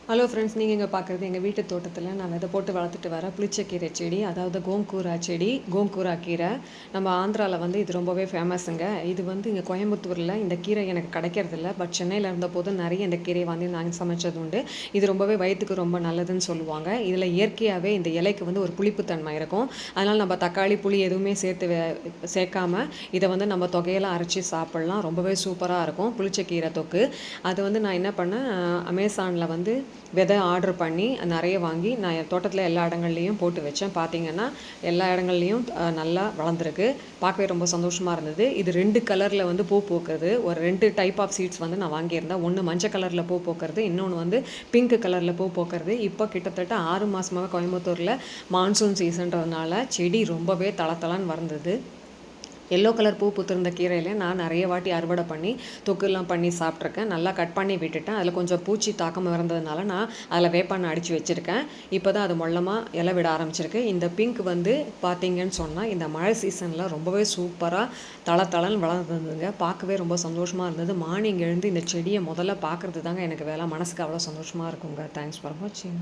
Hello friends, நீங்கள் இங்கே பார்க்குறது எங்கள் வீட்டு தோட்டத்தில் நான் விதை போட்டு வளர்த்துட்டு வர புளிச்சக்கீரை செடி, அதாவது கோங்கூரா செடி, கோங்கூரா கீரை. நம்ம ஆந்திராவில் வந்து இது ரொம்பவே ஃபேமஸுங்க. இது வந்து இங்கே கோயம்புத்தூரில் இந்த கீரை எனக்கு கிடைக்கிறதில்ல. பட் சென்னையில் இருந்தபோது நிறைய இந்த கீரையை வந்து நாங்கள் சமைச்சது உண்டு. இது ரொம்பவே வயிற்றுக்கு ரொம்ப நல்லதுன்னு சொல்லுவாங்க. இதில் இயற்கையாகவே இந்த இலைக்கு வந்து ஒரு புளிப்புத்தன்மை இருக்கும். அதனால் நம்ம தக்காளி புளி எதுவுமே சேர்க்காம இதை வந்து நம்ம தொகையெல்லாம் அரைச்சி சாப்பிட்லாம். ரொம்பவே சூப்பராக இருக்கும் புளிச்சக்கீரை தொக்கு. அது வந்து நான் என்ன பண்ணேன், அமேசானில் வந்து விதை ஆர்டர் பண்ணி நிறைய வாங்கி நான் என் தோட்டத்தில் எல்லா இடங்கள்லையும் போட்டு வச்சேன். பார்த்திங்கன்னா எல்லா இடங்கள்லையும் நல்லா வளர்ந்துருக்கு. பார்க்கவே ரொம்ப சந்தோஷமாக இருந்தது. இது 2 கலரில் வந்து பூ பூக்குறது. ஒரு 2 டைப் ஆஃப் சீட்ஸ் வந்து நான் வாங்கியிருந்தேன். ஒன்று மஞ்சள் கலரில் பூ பூக்கிறது, இன்னொன்று வந்து பிங்க் கலரில் பூ பூக்கிறது. இப்போ கிட்டத்தட்ட 6 மாதமாக கோயம்புத்தூரில் மான்சூன் சீசன்றதுனால செடி ரொம்பவே தளத்தளன்னு வளர்ந்தது. எல்லோ கலர் பூ பூத்திருந்த கீரையில் நான் நிறைய வாட்டி அறுவடை பண்ணி தொக்குலாம் பண்ணி சாப்பிட்ருக்கேன். நல்லா கட் பண்ணி விட்டுட்டேன். அதில் கொஞ்சம் பூச்சி தாக்கம் இருந்ததுனால நான் அதில் வேப்பாண்ணை அடித்து வச்சுருக்கேன். இப்போ தான் அது மொல்லமாக இலை விட ஆரம்பிச்சிருக்கு. இந்த பிங்க் வந்து பார்த்திங்கன்னு சொன்னால் இந்த மழை சீசனில் ரொம்பவே சூப்பராக தளன்னு வளர்ந்துருந்துங்க. பார்க்கவே ரொம்ப சந்தோஷமாக இருந்தது. மார்னிங் எழுந்து இந்த செடியை முதல்ல பார்க்குறது தாங்க எனக்கு வேலை. மனசுக்கு அவ்வளோ சந்தோஷமாக இருக்குங்க. தேங்க்ஸ் ஃபார் வாட்சிங்.